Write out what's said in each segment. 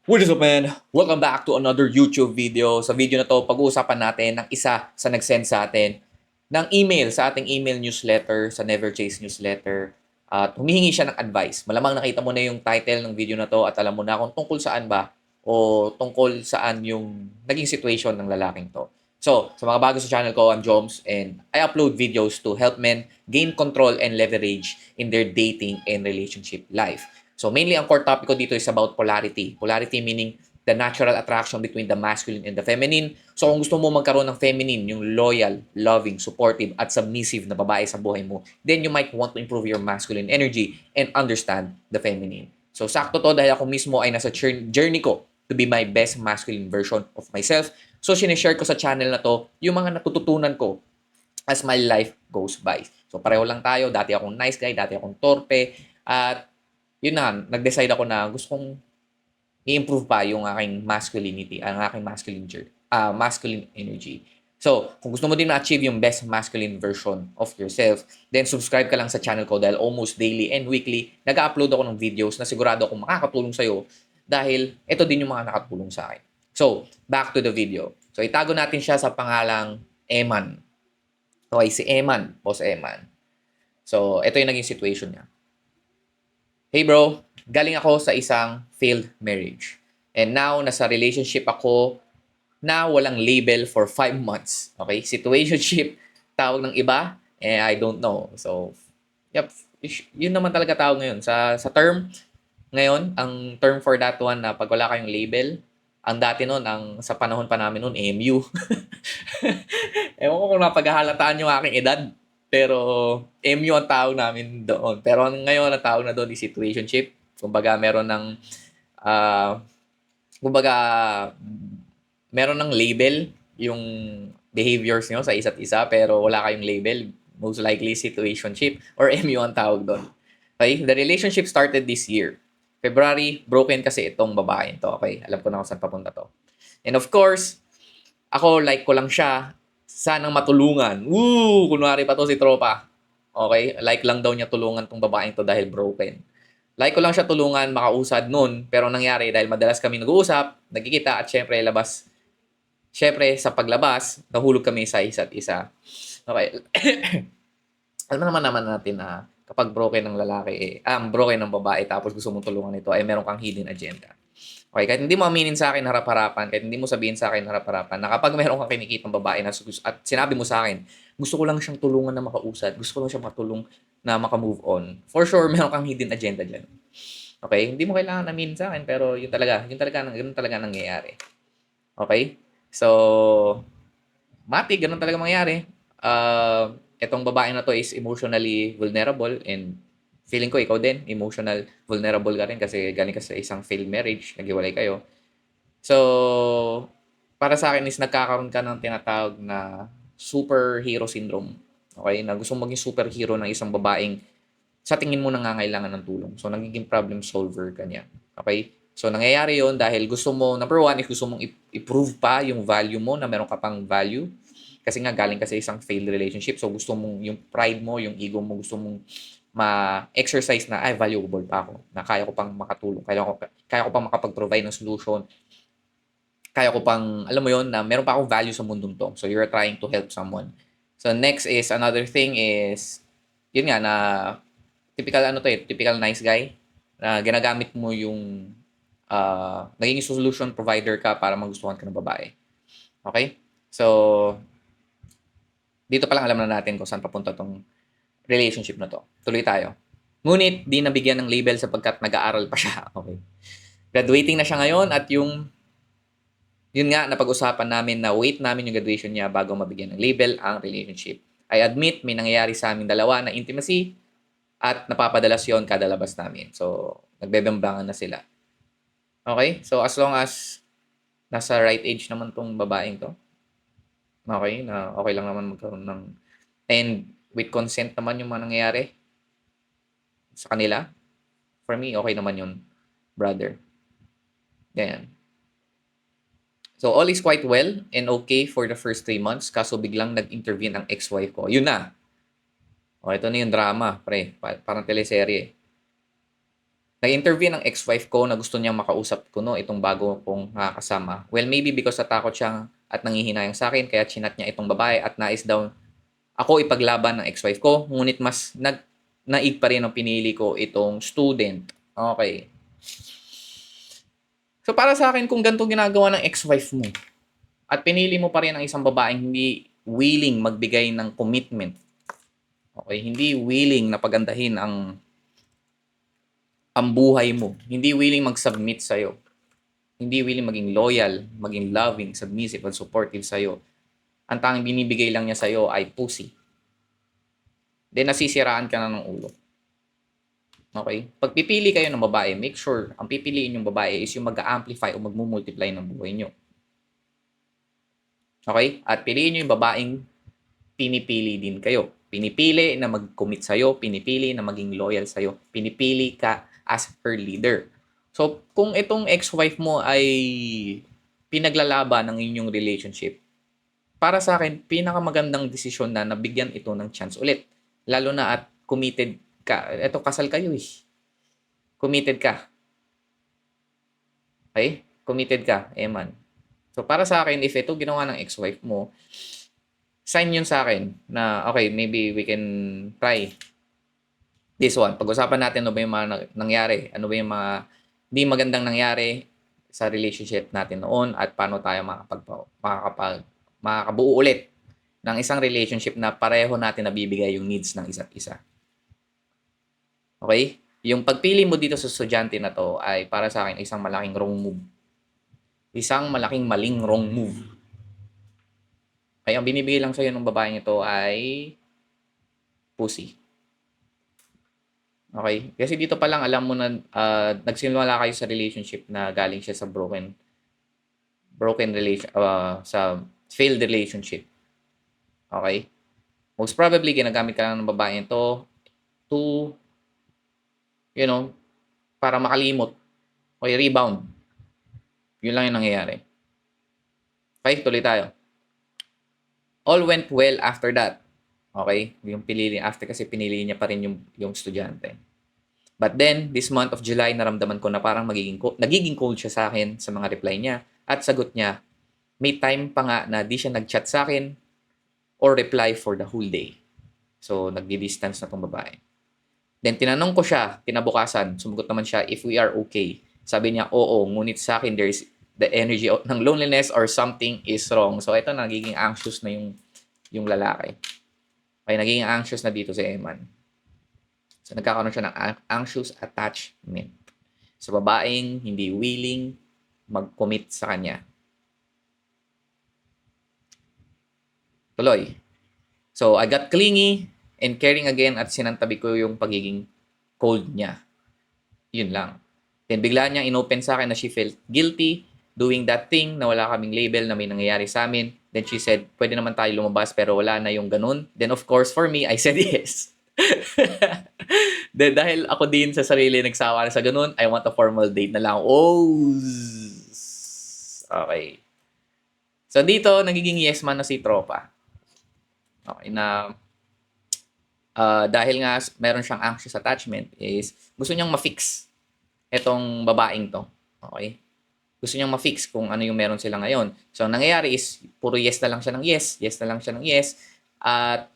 What is up, man? Welcome back to another YouTube video. Sa video na to, pag-uusapan natin ng isa sa nag-send sa atin ng email sa ating email newsletter, sa Never Chase newsletter. At humihingi siya ng advice. Malamang nakita mo na yung title ng video na to at alam mo na kung tungkol saan ba o tungkol saan yung naging situation ng lalaking to. So, sa mga bago sa channel ko, I'm Joms and I upload videos to help men gain control and leverage in their dating and relationship life. So mainly ang core topic ko dito is about polarity. Polarity meaning the natural attraction between the masculine and the feminine. So kung gusto mo magkaroon ng feminine, yung loyal, loving, supportive, at submissive na babae sa buhay mo, then you might want to improve your masculine energy and understand the feminine. So sakto to dahil ako mismo ay nasa journey ko to be my best masculine version of myself. So sinishare ko sa channel na to yung mga natututunan ko as my life goes by. So pareho lang tayo, dati akong nice guy, dati akong torpe, at yun na, nag-decide ako na gusto kong i-improve pa yung aking masculinity, ang aking masculine energy. So, kung gusto mo din ma-achieve yung best masculine version of yourself, then subscribe ka lang sa channel ko dahil almost daily and weekly, nag-upload ako ng videos na sigurado akong makakatulong sa'yo dahil ito din yung mga nakatulong sa akin. So, back to the video. So, itago natin siya sa pangalang Eman. Okay, si Eman, boss Eman. So, ito yung naging situation niya. Hey bro, galing ako sa isang failed marriage. And now, nasa relationship ako na walang label for 5 months. Okay? Situationship, tawag ng iba, I don't know. So, yep, yun naman talaga tawag ngayon. Sa term, ngayon, ang term for that one na pag wala kayong label, ang dati nun, sa panahon pa namin nun, MU. Ewan ko kung napaghahalataan yung aking edad. Pero MU ang tawag namin doon. Pero ngayon, ang tawag na doon is situationship. Kumbaga, ah, kumbaga, meron ng label yung behaviors nyo sa isa't isa, pero wala kayong label. Most likely situationship or MU ang tawag doon. Okay? The relationship started this year. February, broken kasi itong babae to. Okay? Alam ko na kung saan papunta to. And of course, ako, like ko lang siya, sanang matulungan. Woo! Kunwari pa to si tropa. Okay? Like lang daw niya tulungan tong babaeng to dahil broken. Like ko lang siya tulungan, makausad nun. Pero nangyari, dahil madalas kami nag-uusap, nagkikita, at syempre, sa paglabas, nahulog kami sa isa't isa. Okay. Alam naman natin na kapag broken ng lalaki, broken ng babae, tapos gusto mong tulungan ito, ay meron kang hidden agenda. Okay, kahit hindi mo aminin sa akin harap-harapan, kahit hindi mo sabihin sa akin harap-harapan, na kapag meron kang kinikitang babae na at sinabi mo sa akin, gusto ko lang siyang tulungan na makausad, gusto ko lang siyang matulong na makamove on. For sure, meron kang hidden agenda dyan. Okay? Hindi mo kailangan aminin sa akin, pero yun talaga nangyayari. Okay? So, ganun talaga mangyayari. Itong babae na to is emotionally vulnerable and feeling ko ikaw din, emotional vulnerable ka rin kasi galing ka sa isang failed marriage, naghiwalay kayo. So, para sa akin is nagkakaroon ka ng tinatawag na superhero syndrome. Okay? Na gusto mong maging superhero ng isang babaeng sa tingin mo nangangailangan ng tulong. So, nagiging problem solver ka niya. Okay? So, nangyayari yon dahil gusto mo, number one, if gusto mong i-prove pa yung value mo na meron ka pang value, kasi nga galing ka sa isang failed relationship, so gusto mong, yung pride mo, yung ego mo, gusto mong ma-exercise na, ay, valuable pa ako, na kaya ko pang makatulong, kaya ko pang makapag-provide ng solution, kaya ko pang, alam mo yon na meron pa akong value sa mundong to. So, you're trying to help someone. So, next is, another thing is, yun nga, na typical nice guy, na ginagamit mo yung, naging solution provider ka para magustuhan ka ng babae. Okay? So, dito pa lang alam na natin kung saan papunta tong relationship na to. Tuloy tayo. Ngunit, di nabigyan ng label sapagkat nag-aaral pa siya. Okay. Graduating na siya ngayon at yun nga, napag-usapan namin na wait namin yung graduation niya bago mabigyan ng label ang relationship. I admit, may nangyayari sa amin dalawa na intimacy at napapadalas yon kada labas namin. So, nagbebembangan na sila. Okay? So, as long as nasa right age naman tong babaeng to, okay, na okay lang naman magkaroon ng, and with consent naman yung mga nangyayari sa kanila, for me, okay naman yun, brother. Ganyan. So, all is quite well and okay for the first 3 months, kaso biglang nag-intervene ang ex-wife ko. Yun na. O, ito na yung drama, pre. Parang teleserye. Nag-interview ng ex-wife ko na gusto niyang makausap ko, no, itong bago kong kasama. Well, maybe because natakot siya at nangihinayang sa akin, kaya chinat niya itong babae at nais daw ako ipaglaban ng ex-wife ko. Ngunit mas naig pa rin ang pinili ko itong student. Okay. So para sa akin, kung ganito ginagawa ng ex-wife mo at pinili mo pa rin ang isang babaeng hindi willing magbigay ng commitment, okay, hindi willing na pagandahin ang buhay mo, hindi willing mag-submit sa'yo, hindi willing maging loyal, maging loving, submissive, and supportive sa'yo, ang tanging binibigay lang niya sa'yo ay pussy, then nasisiraan ka na ng ulo. Okay? Pag pipili kayo ng babae, make sure ang pipiliin yung babae is yung mag-amplify o magmumultiply ng buhay nyo. Okay? At piliin nyo yung babaeng pinipili din kayo. Pinipili na mag-commit sa'yo, pinipili na maging loyal sa'yo, pinipili ka as her leader. So, kung itong ex-wife mo ay pinaglalaban ng inyong relationship, para sa akin, pinakamagandang desisyon na nabigyan ito ng chance ulit. Lalo na at committed ka. Eto, kasal kayo eh. Committed ka. Okay? Committed ka, Eman. So, para sa akin, if ito ginawa ng ex-wife mo, sign yun sa akin na, okay, maybe we can try this one. Pag-usapan natin ano ba yung mga nangyari, ano ba yung mga hindi magandang nangyari sa relationship natin noon at paano tayo makakabuo ulit ng isang relationship na pareho natin nabibigay yung needs ng isa't isa. Okay? Yung pagpili mo dito sa estudyante na to ay para sa akin isang malaking wrong move. Isang malaking maling wrong move. Kaya ang binibigay lang sa'yo ng babaeng ito ay pussy. Okay? Kasi dito pa lang alam mo na nagsimula kayo sa relationship na galing siya sa sa failed relationship. Okay? Most probably ginagamit ka lang ng babae ito to para makalimot o rebound. Yun lang yung nangyayari. Okay, tuloy tayo. All went well after that. Okay? Yung after kasi pinili niya pa rin yung estudyante. But then, this month of July, naramdaman ko na parang nagiging cold siya sa akin sa mga reply niya. At sagot niya, may time pa nga na di siya nag-chat sa akin or reply for the whole day. So, nagdi-distance na tong babae. Then, tinanong ko siya, kinabukasan, sumagot naman siya, if we are okay. Sabi niya, oo, ngunit sa akin, there's the energy ng loneliness or something is wrong. So, ito, nagiging anxious na yung lalaki. Okay, nagiging anxious na dito si Eman. So, nagkakaroon siya ng anxious attachment sa babaeng hindi willing mag-commit sa kanya. Tuloy. So, I got clingy and caring again at sinantabi ko yung pagiging cold niya. Yun lang. Then, bigla niya inopen sa akin na she felt guilty doing that thing na wala kaming label na may nangyayari sa amin. Then she said, pwede naman tayo lumabas pero wala na yung ganun. Then, of course, for me, I said yes. Dahil ako din sa sarili nagsawa na sa ganun, I want a formal date na lang. Oh! Okay. So, dito, nagiging yes man na si tropa. Okay, na dahil nga meron siyang anxious attachment is gusto niyang ma-fix etong babaeng to. Okay? Gusto niyang ma-fix kung ano yung meron sila ngayon. So, ang nangyayari is puro yes na lang siya ng yes, yes na lang siya ng yes. At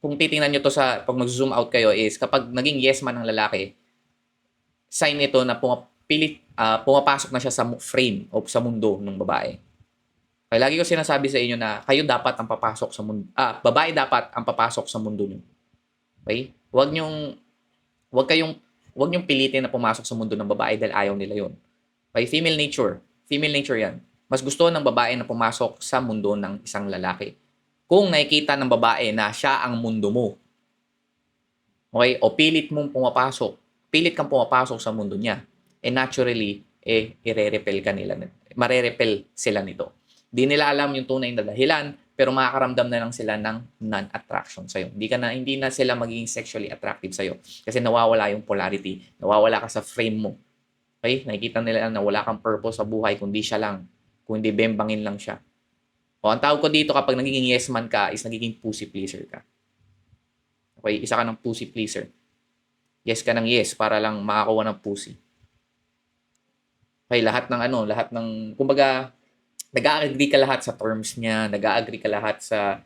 kung titingnan nyo to pag mag-zoom out kayo is kapag naging yes man ng lalaki, sign ito na pumapasok na siya sa frame o sa mundo ng babae. Kaya lagi ko sinasabi sa inyo na kayo dapat ang papasok sa mundo. Babae dapat ang papasok sa mundo niyo. Okay? Huwag niyong pilitin na pumasok sa mundo ng babae dahil ayaw nila 'yon. Okay? Female nature. Female nature 'yan. Mas gusto ng babae na pumasok sa mundo ng isang lalaki. Kung nakikita ng babae na siya ang mundo mo. Okay? O pilit kang pumapasok sa mundo niya. Naturally, irerepel ka nila. Marerepel sila nito. Di nila alam yung tunay na dahilan, pero makakaramdam na lang sila ng non-attraction sa'yo. Hindi na sila magiging sexually attractive sa'yo kasi nawawala yung polarity, nawawala ka sa frame mo. Okay? Nakikita nila na wala kang purpose sa buhay kundi siya lang, kundi bembangin lang siya. O ang tawag ko dito kapag nagiging yes man ka is nagiging pussy pleaser ka. Okay? Isa ka ng pussy pleaser. Yes ka ng yes para lang makakuha ng pussy. Okay, lahat ng, kumbaga, nag-agree ka lahat sa terms niya, nag-agree ka lahat sa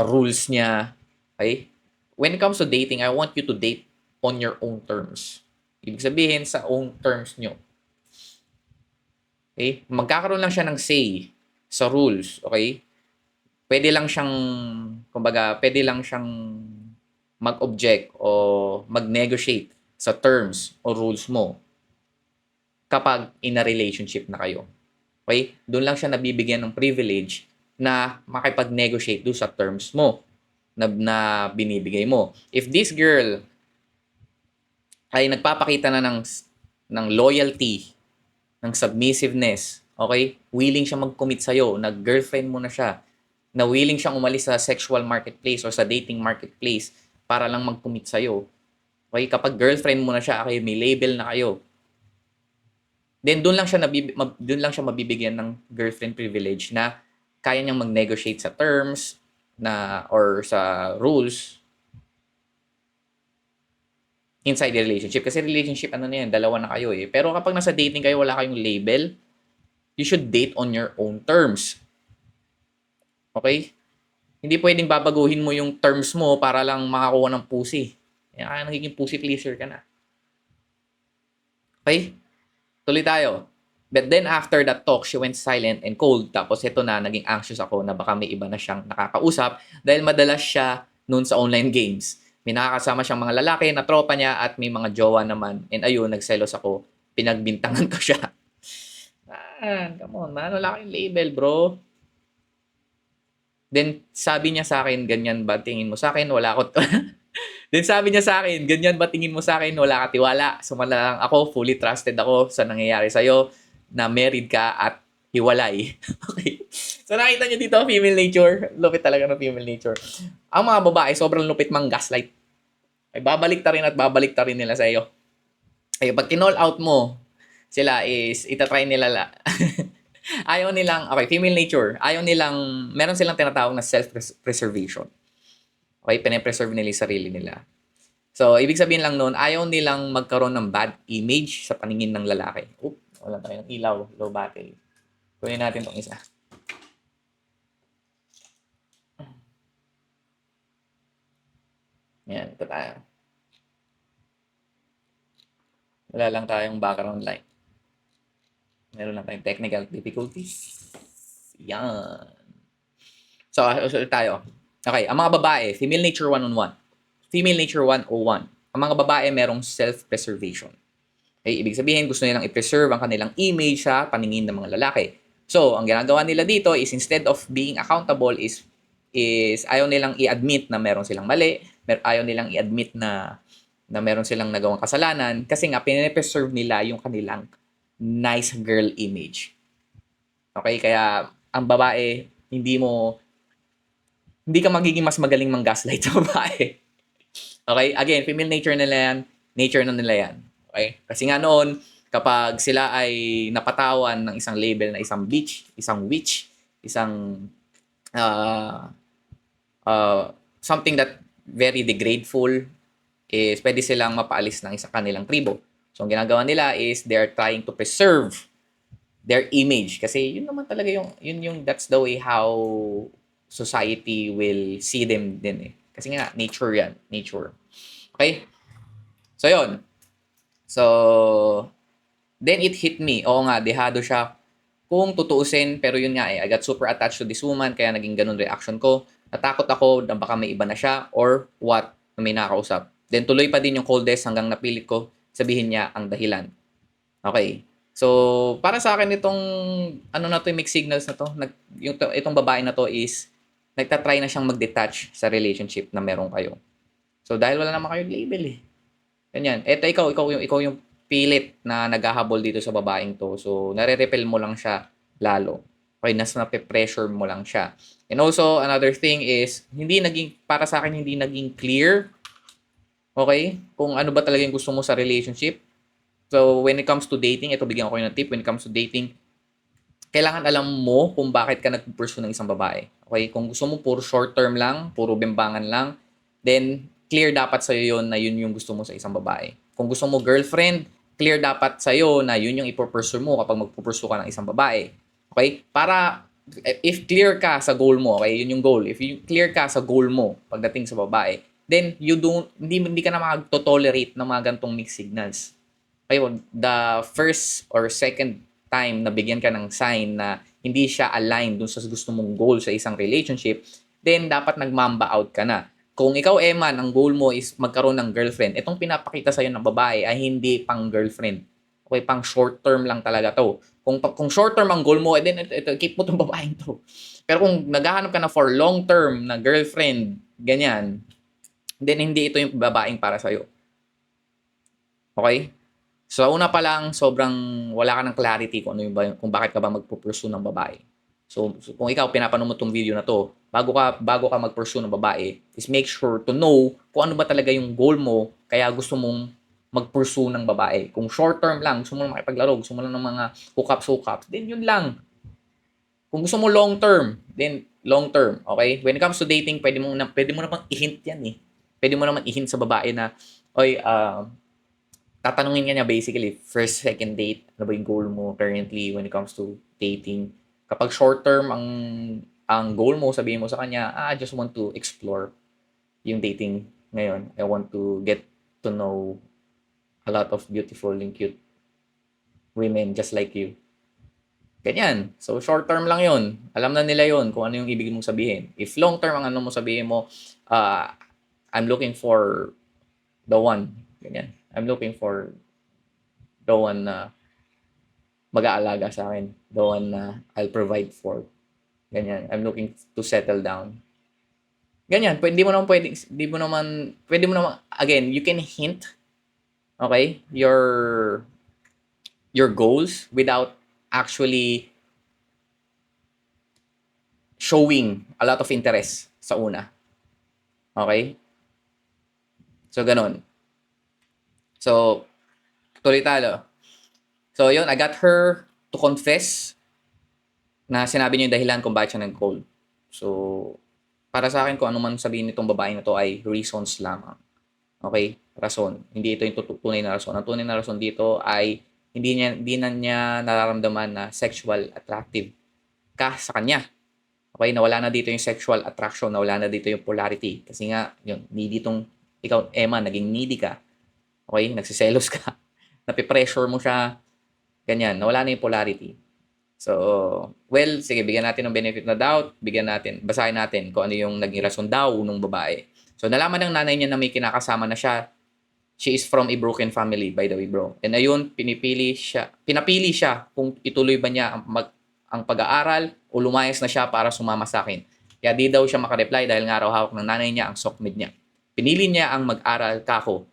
rules niya. Okay? When it comes to dating, I want you to date on your own terms. Ibig sabihin, sa own terms nyo. Okay? Magkakaroon lang siya ng say sa rules. Okay? Pwede lang siyang, kumbaga, pwede lang siyang mag-object o mag-negotiate sa terms o rules mo kapag in a relationship na kayo. Okay? Doon lang siya nabibigyan ng privilege na makipag-negotiate doon sa terms mo na binibigay mo. If this girl ay nagpapakita na ng loyalty, ng submissiveness, okay? Willing siya mag-commit sa'yo, nag-girlfriend mo na siya, na willing siyang umalis sa sexual marketplace or sa dating marketplace para lang mag-commit sa'yo. Okay? Kapag girlfriend mo na siya, okay, may label na kayo, then doon lang siya mabibigyan ng girlfriend privilege na kaya niyang mag-negotiate sa terms na or sa rules inside the relationship. Kasi relationship, ano na yan, dalawa na kayo eh. Pero kapag nasa dating kayo, wala kayong label, you should date on your own terms. Okay? Hindi pwedeng babaguhin mo yung terms mo para lang makakuha ng pussy. Kaya nagiging pussy pleaser ka na. Okay? Tuloy tayo. But then after that talk, she went silent and cold. Tapos ito na, naging anxious ako na baka may iba na siyang nakakausap dahil madalas siya noon sa online games. May nakakasama siyang mga lalaki na tropa niya at may mga jowa naman. And ayun, nagselos ako. Pinagbintangan ko siya. Man, come on, man. Wala kayong label, bro. Then sabi niya sa akin, ganyan ba tingin mo sa akin? Wala ako. Then sabi niya sa akin, ganyan ba tingin mo sa akin? Wala ka tiwala. Sumala lang ako, fully trusted ako sa nangyayari sa'yo na married ka at hiwalay. Okay. So nakita niyo dito, female nature. Lupit talaga ng female nature. Ang mga babae, sobrang lupit mang gaslight. Ay babalik ta rin at babalik ta rin nila sa iyo. Ay pag kinall out mo, sila is itatry nila ayaw nilang, okay, female nature, ayaw nilang, meron silang tinatawag na self-preservation. Okay, pinapreserve nila yung sarili nila. So, ibig sabihin lang noon, ayaw nilang magkaroon ng bad image sa paningin ng lalaki. Oop, wala tayong ilaw, low battery. Kunin natin tong isa. Yan, ito tayo. Wala lang tayong background light. Meron lang tayong technical difficulties. Yan. So, ulit tayo. Okay, ang mga babae, female nature 101. Female nature 101. Ang mga babae merong self-preservation. Okay, ibig sabihin, gusto nilang i-preserve ang kanilang image sa paningin ng mga lalaki. So, ang ginagawa nila dito is instead of being accountable is ayaw nilang i-admit na meron silang mali, ayaw nilang i-admit na meron silang nagawang kasalanan kasi nga pinipreserve nila yung kanilang nice girl image. Okay, kaya ang babae, hindi ka magiging mas magaling mang-gaslight sa babae. Okay, again, female nature nila yan, nature na nila yan. Okay, kasi nga noon, kapag sila ay napatawan ng isang label na isang bitch, isang witch, isang something that very degradeful, is pwede silang mapaalis ng isang kanilang tribo. So, ang ginagawa nila is they're trying to preserve their image. Kasi yun naman talaga that's the way how society will see them din eh. Kasi nga, nature yan. Nature. Okay? So, yun. So, then it hit me. Oo nga, dehado siya. Kung tutuusin, pero yun nga eh, I got super attached to this woman, kaya naging ganun reaction ko. Natakot ako na baka may iba na siya or what, na may nakakausap. Then tuloy pa din yung coldest hanggang napilit ko sabihin niya ang dahilan. Okay. So, para sa akin itong ano na to, yung mixed signals na to, itong babae na to is nagtatry na siyang mag-detach sa relationship na meron kayo. So, dahil wala naman kayong label eh. Ganyan. Eto, ikaw yung pilit na naghahabol dito sa babaeng to. So, nare-repel mo lang siya lalo. Okay, nape-pressure mo lang siya. And also, another thing is, para sa akin, hindi naging clear, okay, kung ano ba talaga yung gusto mo sa relationship. So, when it comes to dating, ito bigyan ko kayo ng tip, when it comes to dating, kailangan alam mo kung bakit ka nag-pursue ng isang babae. Okay, kung gusto mo puro short term lang, puro bembangan lang, then clear dapat sa'yo yun na yun yung gusto mo sa isang babae. Kung gusto mo girlfriend, clear dapat sa'yo na yun yung ipupursue mo kapag magpupursue ka ng isang babae. Okay? Para, if clear ka sa goal mo, okay, yun yung goal. If you clear ka sa goal mo pagdating sa babae, then hindi ka na mag-tolerate ng mga gantong mixed signals. Okay, the first or second time na bigyan ka ng sign na hindi siya aligned dun sa gusto mong goal sa isang relationship, then dapat nagmamba out ka na. Kung ikaw, Eman, ang goal mo is magkaroon ng girlfriend, itong pinapakita sa'yo ng babae ay hindi pang girlfriend. Okay, pang short term lang talaga to. Kung short term ang goal mo, then keep mo tong babaeng to. Pero kung naghahanap ka na for long term na girlfriend, ganyan, then hindi ito yung babaeng para sa'yo. Okay? So, una pa lang, sobrang wala ka ng clarity kung kung bakit ka ba magpupursue ng babae. So kung ikaw pinapanood mo tong video na to, bago ka mag-pursue ng babae, is make sure to know kung ano ba talaga yung goal mo kaya gusto mong mag-pursue ng babae. Kung short term lang, gusto mo lang makipaglaro, gusto mo lang ng mga hookups, then yun lang. Kung gusto mo long term, then long term, okay? When it comes to dating, pwede mo namang i-hint yan eh. Pwede mo naman i-hint sa babae na, oy, tatanungin ka niya basically, first, second date, ano ba yung goal mo currently when it comes to dating. Kapag short term ang goal mo, sabihin mo sa kanya, I just want to explore yung dating ngayon. I want to get to know a lot of beautiful and cute women just like you. Ganyan. So, short term lang yun. Alam na nila yun kung ano yung ibig mong sabihin. If long term ang ano mo sabihin mo, I'm looking for the one. Ganyan. I'm looking for the one na mag-aalaga sa akin. The one na I'll provide for. Ganyan. I'm looking to settle down. Ganyan. Pwede mo naman, again, you can hint, okay, your goals without actually showing a lot of interest sa una. Okay? So, ganun. So, tuloy tayo. So, yun, I got her to confess na sinabi niya yung dahilan kung bakit siya nag-call. So, para sa akin, kung ano man sabihin nitong babae na to ay reasons lamang. Okay? Rason. Hindi ito yung tunay na rason. Ang tunay na rason dito ay hindi na niya nararamdaman na sexual attractive ka sa kanya. Okay? Nawala na dito yung sexual attraction. Nawala na dito yung polarity. Kasi nga, yun, needy tong, ikaw, Emma, naging needy ka. Okay? Nagsiselos ka. Napipressure mo siya. Ganyan. Nawala na yung polarity. So, well, sige, bigyan natin ng benefit na doubt. Basahin natin kung ano yung naging rason daw ng babae. So, nalaman ng nanay niya na may kinakasama na siya. She is from a broken family, by the way, bro. And ayun, pinapili siya kung ituloy ba niya ang pag-aaral o lumayas na siya para sumama sa akin. Kaya di daw siya makareply dahil nga raw hawak ng nanay niya ang sokmed niya. Pinili niya ang mag-aral kako.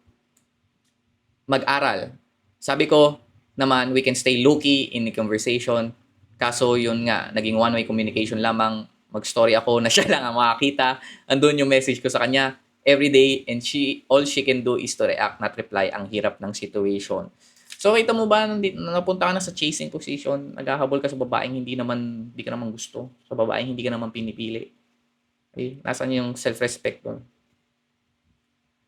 Mag-aral. Sabi ko naman, we can stay low-key in the conversation. Kaso yun nga, naging one-way communication lamang. Mag-story ako na siya lang ang makakita. Andun yung message ko sa kanya every day, and all she can do is to react, not reply. Ang hirap ng situation. So, kita mo ba, napunta ka na sa chasing position, naghahabol ka sa babaeng hindi ka naman gusto, sa babaeng hindi ka naman pinipili. Okay? Nasaan yung self-respect doon?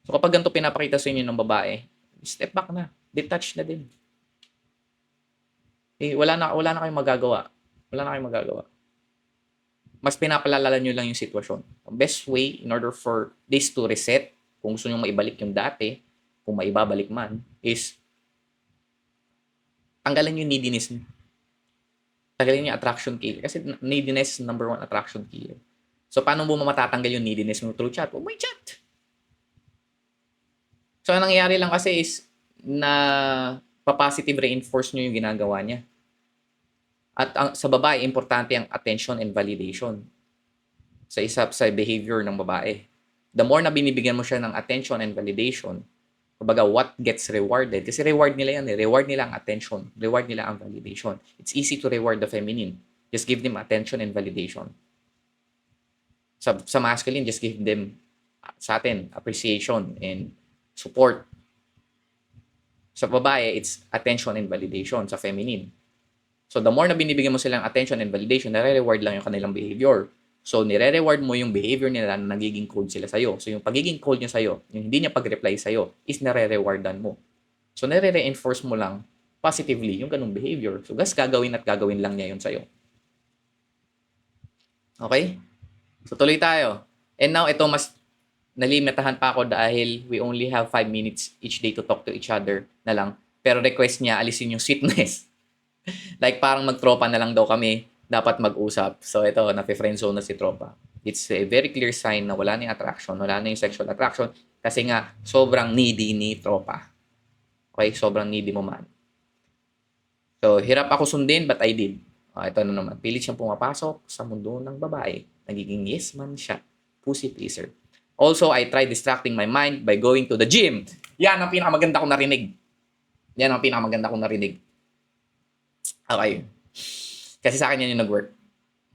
So, kapag ganito pinapakita sa inyo ng babae, step back na. Detach na din. Okay? Wala na kayong magagawa. Mas pinapalala nyo lang yung sitwasyon. The best way in order for this to reset, kung gusto nyo maibalik yung dati, kung maibabalik man, is tanggalin yung neediness nyo. Tanggalin yung attraction killer. Kasi neediness is number 1 attraction killer. So, paano mo matatanggal yung neediness mo through chat? Huwag may chat. So, ang nangyayari lang kasi is na pa-positive reinforce nyo yung ginagawa niya. At sa babae, importante ang attention and validation sa behavior ng babae. The more na binibigyan mo siya ng attention and validation, kumbaga what gets rewarded, kasi reward nila yan eh. Reward nila ang attention. Reward nila ang validation. It's easy to reward the feminine. Just give them attention and validation. Sa masculine, just give them, sa atin, appreciation and support. Sa babae, it's attention and validation. Sa feminine. So, the more na binibigyan mo silang attention and validation, nare-reward lang yung kanilang behavior. So, nire-reward mo yung behavior nila na nagiging cold sila sa'yo. So, yung pagiging cold niya sa'yo, yung hindi niya pag-reply sa'yo, is nire-rewardan mo. So, nire-reinforce mo lang positively yung ganung behavior. So, gagawin at gagawin lang niya yun sa'yo. Okay? So, tuloy tayo. And now, ito mas nalimitahan pa ako dahil we only have 5 minutes each day to talk to each other na lang. Pero request niya, alisin yung sweetness. Like, parang magtropa na lang daw kami, dapat mag-usap. So, ito, nape-friendzone na si tropa. It's a very clear sign na wala na yung attraction, wala na yung sexual attraction, kasi nga, sobrang needy ni tropa. Okay? Sobrang needy mo man. So, hirap ako sundin, but I did. Ito na naman. Pilit siyang pumapasok sa mundo ng babae. Nagiging yes man siya. Pussy pleaser. Also, I tried distracting my mind by going to the gym. Yan ang pinakamaganda kong narinig. Yan ang pinakamaganda kong narinig. Okay. Kasi sa akin yan yung nag-work.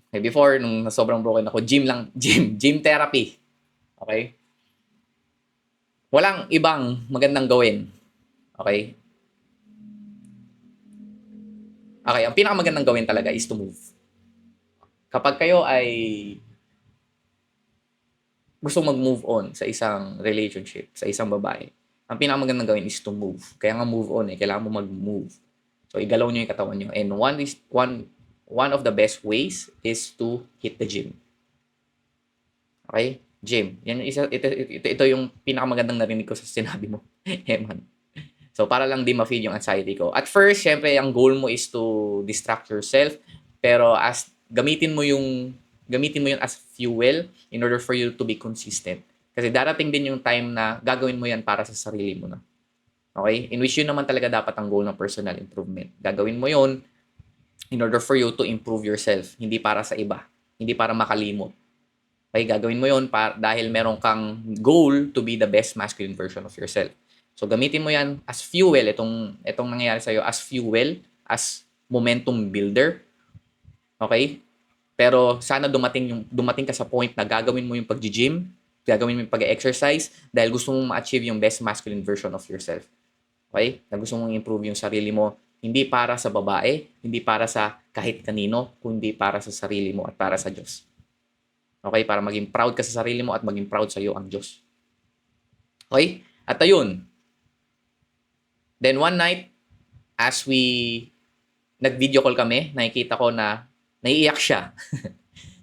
Okay, before, nung sobrang broken ako, gym lang. Gym therapy. Okay? Walang ibang magandang gawin. Okay? Okay, ang pinakamagandang gawin talaga is to move. Kapag kayo ay gusto mag-move on sa isang relationship, sa isang babae, ang pinakamagandang gawin is to move. Kaya nga move on kailangan mo mag-move. So, igalaw nyo yung katawan nyo. And one of the best ways is to hit the gym. Okay? Gym. Yan ito yung pinakamagandang narinig ko sa sinabi mo. Eman. So, para lang di ma-feed yung anxiety ko. At first, syempre, ang goal mo is to distract yourself. Pero gamitin mo yun as fuel in order for you to be consistent. Kasi darating din yung time na gagawin mo yan para sa sarili mo na. Okay? In which yun naman talaga dapat ang goal ng personal improvement. Gagawin mo yun in order for you to improve yourself. Hindi para sa iba. Hindi para makalimot. Okay? Gagawin mo yun dahil meron kang goal to be the best masculine version of yourself. So, gamitin mo yan as fuel, itong nangyayari sa'yo, as fuel, as momentum builder. Okay? Pero sana dumating ka sa point na gagawin mo yung pag-gym, gagawin mo yung pag-exercise dahil gusto mong ma-achieve yung best masculine version of yourself. Okay? Na gusto mong improve yung sarili mo, hindi para sa babae, hindi para sa kahit kanino, kundi para sa sarili mo at para sa Diyos. Okay? Para maging proud ka sa sarili mo at maging proud sa iyo ang Diyos. Okay? At ayun, then one night, as we nag-video call kami, nakikita ko na naiiyak siya.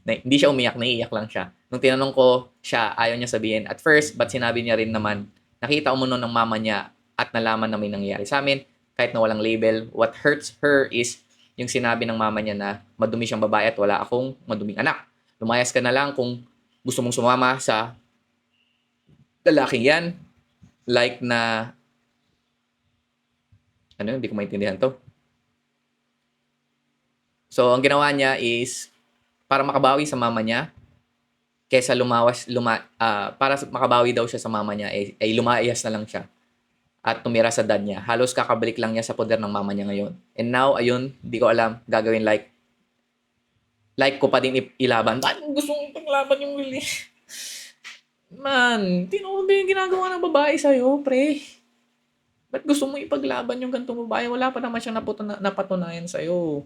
Hindi siya umiyak, naiiyak lang siya. Nung tinanong ko siya, ayaw niya sabihin. At first, but sinabi niya rin naman, nakita mo noon ng mama niya at nalaman na may nangyayari sa amin, kahit na walang label. What hurts her is yung sinabi ng mama niya na madumi siyang babae at wala akong maduming anak. Lumayas ka na lang kung gusto mong sumama sa lalaking yan. Like na hindi ko maintindihan to. So, ang ginawa niya is, para makabawi sa mama niya, kesa para makabawi daw siya sa mama niya, ay lumayas na lang siya. At tumira sa dad niya. Halos kakabalik lang niya sa poder ng mama niya ngayon. And now, ayun, di ko alam, gagawin like ko pa din ilaban. Bakit gusto mong paglaban yung Willie? Man, tino ba yung ginagawa ng babae sa'yo, pre? Ba't gusto mo ipaglaban yung gantong babae? Wala pa naman siyang napatunayan sa'yo.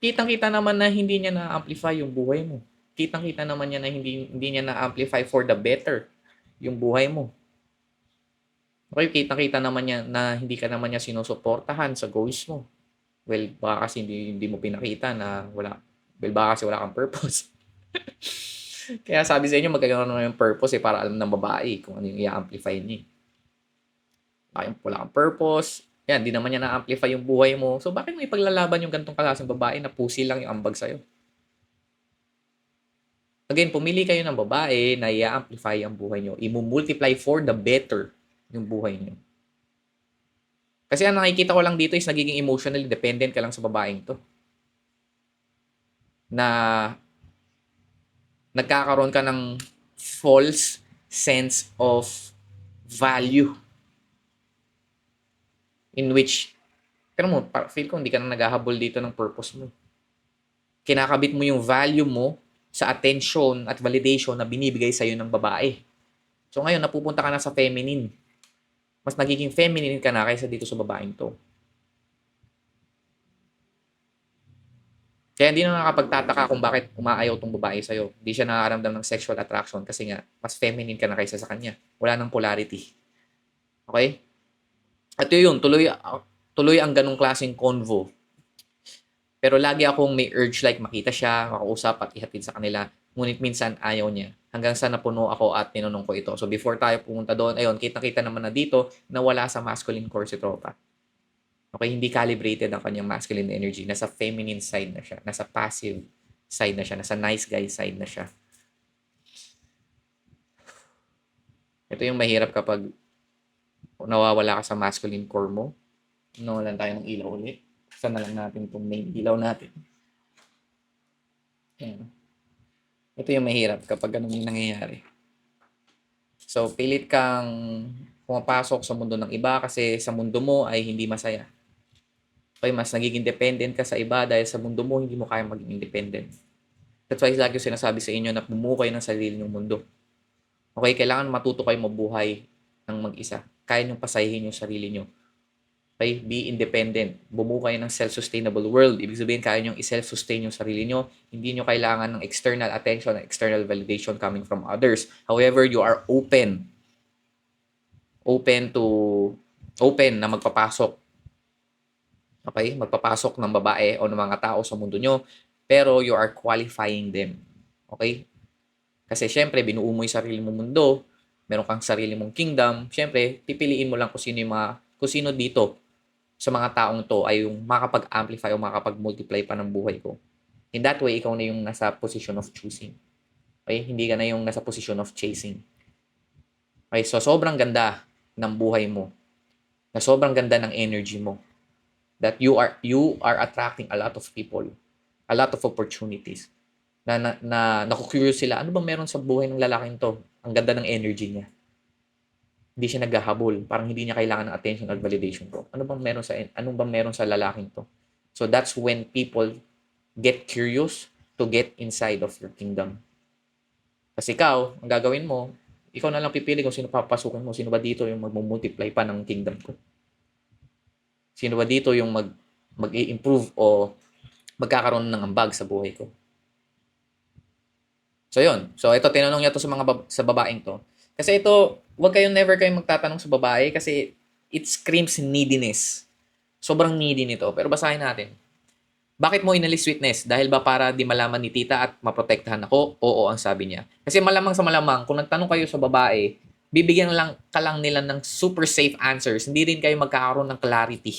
Kitang-kita naman na hindi niya na-amplify yung buhay mo. Kitang-kita naman niya na hindi niya na-amplify for the better yung buhay mo. Okay, kitang-kita naman niya na hindi ka naman niya sinusuportahan sa goals mo. Well, baka kasi hindi mo pinakita na baka kasi wala kang purpose. Kaya sabi sa inyo, magkakaroon naman yung purpose para alam ng babae kung ano yung i-amplify niya. Wala kang purpose. Yan, di naman niya na-amplify yung buhay mo. So, bakit mo ipaglalaban yung gantong klaseng babae na pusi lang yung ambag sa'yo? Again, pumili kayo ng babae na i-amplify ang buhay nyo. I-multiply for the better yung buhay nyo. Kasi ang nakikita ko lang dito is nagiging emotionally dependent ka lang sa babaeng to. Na nagkakaroon ka ng false sense of value. In which, pero mo, feel ko hindi ka na naghahabol dito ng purpose mo. Kinakabit mo yung value mo sa attention at validation na binibigay sa'yo ng babae. So ngayon, napupunta ka na sa feminine. Mas nagiging feminine ka na kaysa dito sa babaeng to. Kaya hindi na nakapagtataka kung bakit umaayaw tong babae sa'yo. Hindi siya nakakaramdam ng sexual attraction kasi nga, mas feminine ka na kaysa sa kanya. Wala nang polarity. Okay? At yun, tuloy ang ganong klaseng convo. Pero lagi akong may urge like makita siya, makausap at ihatid sa kanila. Ngunit minsan ayaw niya. Hanggang sa napuno ako at tinanong ko ito. So before tayo pumunta doon, ayun, kita-kita naman na dito na wala sa masculine core si tropa. Okay, hindi calibrated ang kanyang masculine energy. Nasa feminine side na siya. Nasa passive side na siya. Nasa nice guy side na siya. Ito yung mahirap kapag nawawala ka sa masculine core mo. Nawalan tayo ng ilaw ulit. Saan na lang natin itong main ilaw natin. Ayan. Ito yung mahirap kapag ganun yung nangyayari. So, pilit kang pumapasok sa mundo ng iba kasi sa mundo mo ay hindi masaya. Okay, mas nagiging dependent ka sa iba dahil sa mundo mo hindi mo kaya maging independent. That's why lagi ko sinasabi sa inyo na bumuo kayo ng sarili nyong mundo. Okay, kailangan matuto kayo mabuhay ng mag-isa. Kaya nyong pasahin yung sarili nyo. Okay, be independent. Bumuo kayo ng self-sustainable world. Ibig sabihin, kaya nyong i-self-sustain yung sarili nyo. Hindi nyo kailangan ng external attention, external validation coming from others. However, you are open to, open na magpapasok. Okay, magpapasok ng babae o ng mga tao sa mundo nyo. Pero you are qualifying them. Okay? Kasi syempre, binuo mo yung sarili mong mundo, meron kang sarili mong kingdom, syempre, pipiliin mo lang kung sino dito sa mga taong to ay yung makapag-amplify o makapag-multiply pa ng buhay ko. In that way, ikaw na yung nasa position of choosing. Okay? Hindi ka na yung nasa position of chasing. Okay? So, sobrang ganda ng buhay mo. Na sobrang ganda ng energy mo. That you are attracting a lot of people, a lot of opportunities. Naku-curious sila, ano bang meron sa buhay ng lalaking to? Ang ganda ng energy niya. Hindi siya naghahabol. Parang hindi niya kailangan ng attention at validation ko. Anong bang meron sa lalaking to? So that's when people get curious to get inside of your kingdom. Kasi ikaw, ang gagawin mo, ikaw na lang pipili kung sino papasukin mo. Sino ba dito yung mag-multiply pa ng kingdom ko? Sino ba dito yung mag-i-improve o magkakaroon ng ambag sa buhay ko? So, yun. So, ito, tinanong niya to sa sa babaeng to. Kasi ito, never kayong magtatanong sa babae kasi it screams neediness. Sobrang needy nito. Pero basahin natin. Bakit mo inalis sweetness? Dahil ba para di malaman ni tita at maprotektahan ako? Oo, ang sabi niya. Kasi malamang sa malamang, kung nagtanong kayo sa babae, bibigyan lang ka lang nila ng super safe answers. Hindi rin kayo magkakaroon ng clarity.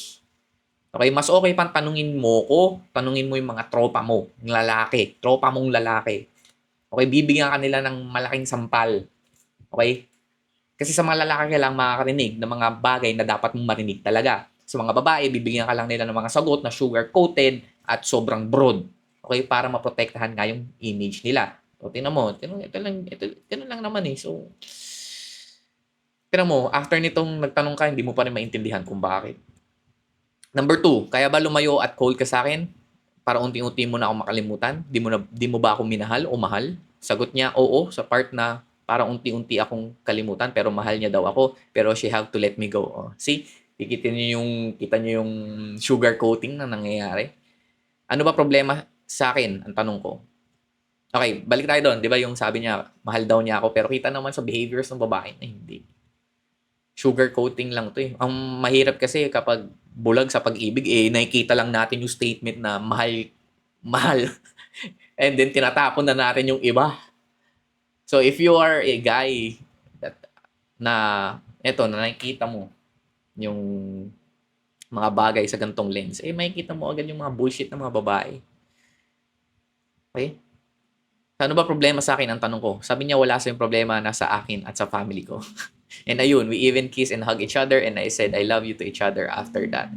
Okay, mas okay pang tanungin mo ko, tanungin mo yung mga tropa mo, ng lalaki, tropa mong lalaki. Okay, bibigyan ka nila ng malaking sampal. Okay? Kasi sa mga lalaki ka lang makakarinig ng mga bagay na dapat mong marinig talaga. Sa mga babae, bibigyan ka lang nila ng mga sagot na sugar-coated at sobrang broad. Okay? Para maprotektahan nga yung image nila. So, tingnan mo. Ito lang naman eh. So, tingnan mo, after nitong nagtanong ka, hindi mo pa rin maintindihan kung bakit. Number 2, kaya ba lumayo at cold ka sa akin? Para unti-unti mo na ako makalimutan? Di mo ba ako minahal o mahal? Sagot niya, oo, sa part na para unti-unti akong kalimutan pero mahal niya daw ako pero she have to let me go. Oh, see? Kita niyo yung sugar coating na nangyayari. Ano ba problema sa akin? Ang tanong ko. Okay, balik tayo doon. Di ba yung sabi niya, mahal daw niya ako pero kita naman sa behaviors ng babae na hindi. Sugar coating lang to eh. Ang mahirap kasi kapag bulag sa pag-ibig, eh, nakikita lang natin yung statement na mahal, mahal. And then, tinatapon na natin yung iba. So, if you are a guy that, na, eto, na nakikita mo yung mga bagay sa gantong lens, eh, makikita mo agad yung mga bullshit ng mga babae. Okay? Ano ba problema sa akin? Ang tanong ko. Sabi niya, wala sa yung problema, nasa akin at sa family ko. And ayun, we even kiss and hug each other and I said, I love you to each other after that.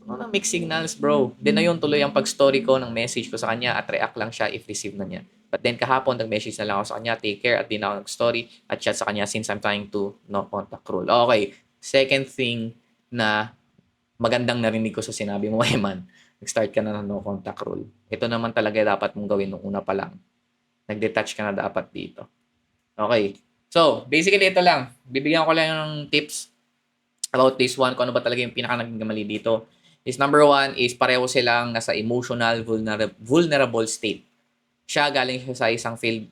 Ano na mixed signals, bro? Then ayun, tuloy ang pag-story ko ng message ko sa kanya at react lang siya if receive na niya. But then kahapon, nag-message na lang ako sa kanya, take care, at di na ako nag-story at chat sa kanya since I'm trying to no contact rule. Okay, second thing na magandang narinig ko sa sinabi mo, Eman, nag-start ka na ng no contact rule. Ito naman talaga dapat mong gawin nung una pa lang. Nag-detach ka na dapat dito. Okay. So, basically ito lang. Bibigyan ko lang ng tips about this one kung ano ba talaga yung pinaka naging mali dito. is number one is pareho silang nasa emotional vulnerable state. Siya galing siya sa isang failed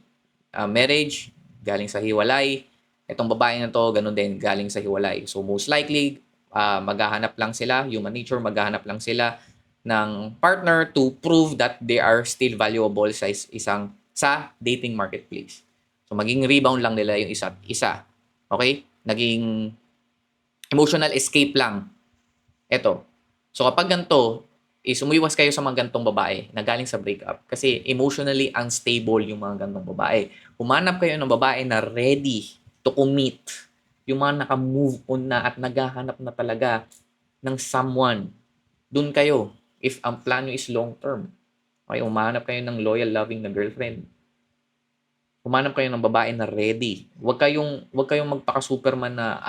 marriage, galing sa hiwalay. Itong babae na to, ganun din, galing sa hiwalay. So most likely, maghahanap lang sila, human nature, maghahanap lang sila ng partner to prove that they are still valuable sa dating marketplace. So maging rebound lang nila yung isa't isa. Okay? Naging emotional escape lang. Ito. So kapag ganito, is umiwas kayo sa mga gantong babae na galing sa breakup kasi emotionally unstable yung mga gantong babae. Humanap kayo ng babae na ready to commit. Yung mga naka-move on na at naghahanap na talaga ng someone. Doon kayo. If ang plano is long term. Okay, humanap kayo ng loyal, loving na girlfriend. Humanap kayo ng babae na ready. Huwag kayong magpaka-superman na,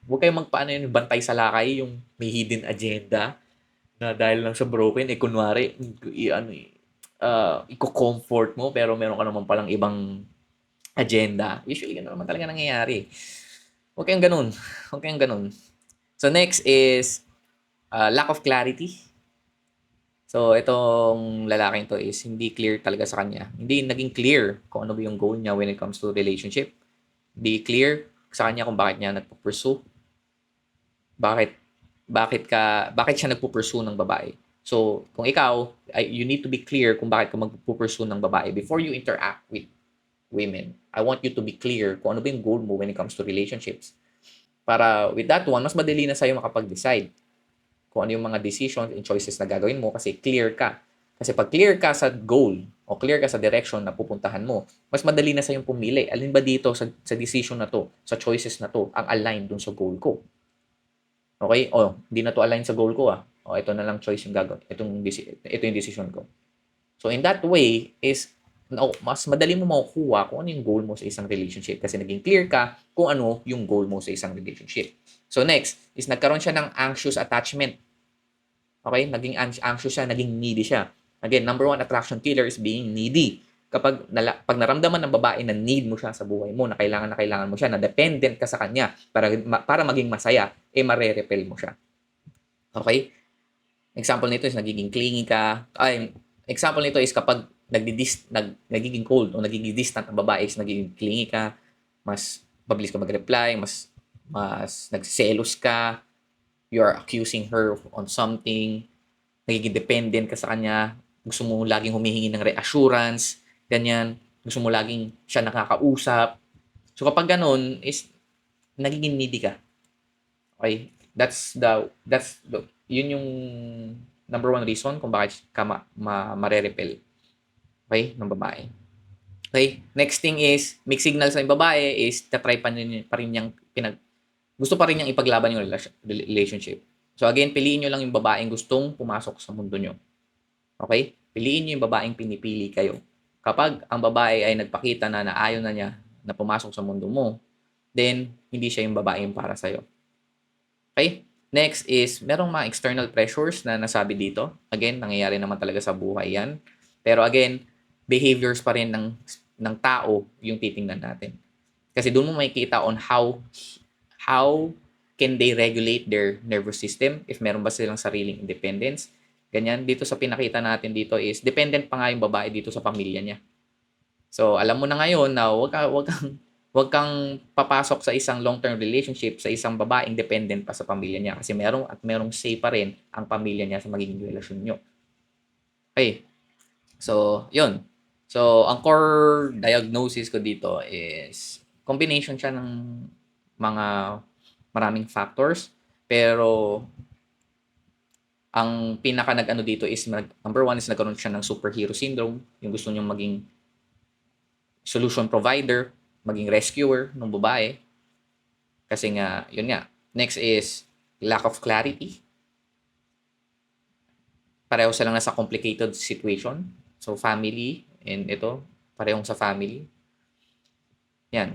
huwag kayong magpaano yun, bantay sa lakay, yung may hidden agenda na dahil lang sa broken, kunwari, i-comfort mo, pero meron ka naman palang ibang agenda. Usually, gano'n naman talaga nangyayari. Huwag kayong ganun. Huwag kayong ganun. So, next is lack of clarity. So, itong lalaking to is hindi clear talaga sa kanya. Hindi naging clear kung ano ba yung goal niya when it comes to relationship. Hindi clear sa kanya kung bakit niya nagpo-pursue. Bakit siya nagpo-pursue ng babae. So, kung ikaw, you need to be clear kung bakit ka magpo-pursue ng babae before you interact with women. I want you to be clear kung ano ba yung goal mo when it comes to relationships. Para with that one, mas madali na sa'yo makapag-decide kung ano yung mga decisions and choices na gagawin mo kasi clear ka. Kasi pag clear ka sa goal o clear ka sa direction na pupuntahan mo, mas madali na sa'yo pumili. Alin ba dito sa decision na to, sa choices na to, ang align dun sa goal ko? Okay? O, hindi na to align sa goal ko O, ito na lang choice yung gagawin. Ito yung decision ko. So, in that way, is mas madali mo makukuha kung ano yung goal mo sa isang relationship kasi naging clear ka kung ano yung goal mo sa isang relationship. So, next is nagkaroon siya ng anxious attachment. Okay? Naging anxious siya, naging needy siya. Again, number one attraction killer is being needy. Pag naramdaman ng babae na need mo siya sa buhay mo, na kailangan mo siya, na dependent ka sa kanya para maging masaya, marerepel mo siya. Okay? Example nito is nagiging clingy ka. Example nito is kapag nagiging cold o nagiging distant ang babae is nagiging clingy ka, mas mabilis ka mag-reply, mas nagselos ka, you are accusing her on something, nagiging dependent ka sa kanya, gusto mo laging humihingi ng reassurance, ganyan, gusto mo laging siya nakakausap. So kapag ganun is nagiging needy ka. Okay? Yun yung number one reason kung bakit ka marerepel. Okay? Ng babae. Okay? Next thing is, mixed signals sa babae is tatry pa rin niyang gusto pa rin niyang ipaglaban yung relationship. So again, piliin nyo lang yung babaeng gustong pumasok sa mundo nyo. Okay? Piliin nyo yung babaeng pinipili kayo. Kapag ang babae ay nagpakita na ayaw na niya na pumasok sa mundo mo, then hindi siya yung babaeng para sa'yo. Okay? Next is, merong mga external pressures na nasabi dito. Again, nangyayari naman talaga sa buhay yan. Pero again, behaviors pa rin ng tao yung titingnan natin. Kasi doon mo makikita on how can they regulate their nervous system, if meron ba silang sariling independence. Ganyan, dito sa pinakita natin dito is, dependent pa nga yung babae dito sa pamilya niya. So, alam mo na ngayon na wag kang papasok sa isang long-term relationship sa isang babaeng dependent pa sa pamilya niya kasi merong say pa rin ang pamilya niya sa magiging relasyon niyo. Okay. So, yun. So, ang core diagnosis ko dito is combination siya ng mga maraming factors pero ang pinaka nag-ano dito is number one is nagkaroon siya ng superhero syndrome, yung gusto niyang maging solution provider, maging rescuer ng babae. Kasi nga, yun nga. Next is lack of clarity. Pareho silang nasa complicated situation. So, family, and ito, parehong sa family. Yan.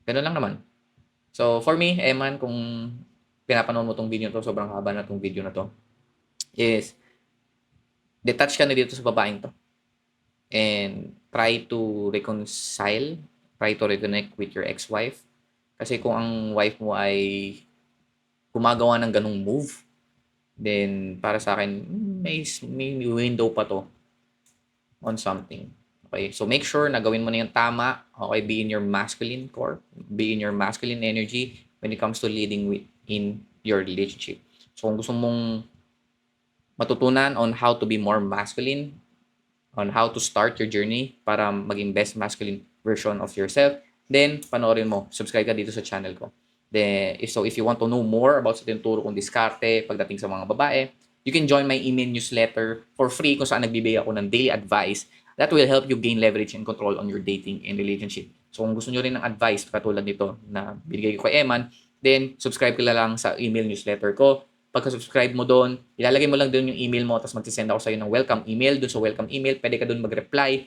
Ganun lang naman. So, for me, Eman, kung pinapanood mo tong video na to, sobrang haba na tong video na to, is detach ka na dito sa babaeng to. And try to reconcile, try to reconnect with your ex-wife. Kasi kung ang wife mo ay gumagawa ng ganung move, Then, para sa akin, may window pa to on something. Okay? So, make sure na gawin mo na yung tama. Okay? Be in your masculine core. Be in your masculine energy when it comes to leading in your relationship. So, kung gusto mong matutunan on how to be more masculine, on how to start your journey para maging best masculine version of yourself, then panoorin mo, subscribe ka dito sa channel ko. Then, if you want to know more about sa tinuturo kong diskarte pagdating sa mga babae, you can join my email newsletter for free kung saan nagbibigay ako ng daily advice that will help you gain leverage and control on your dating and relationship. So kung gusto nyo rin ng advice katulad nito na binigay ko kay Eman, then subscribe ka lang sa email newsletter ko. Pagka-subscribe mo doon, ilalagay mo lang doon yung email mo, tapos magsisend ako sa'yo ng welcome email. Doon sa welcome email, pwede ka doon mag-reply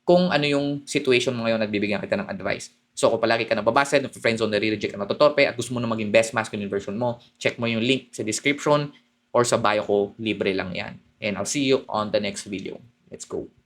kung ano yung situation mo ngayon at bibigyan kita ng advice. So kung palagi ka nababasa, friendzone, nare-reject ka, natotorpe, at gusto mo na maging best masculine version mo, check mo yung link sa description or sa bio ko, libre lang yan. And I'll see you on the next video. Let's go.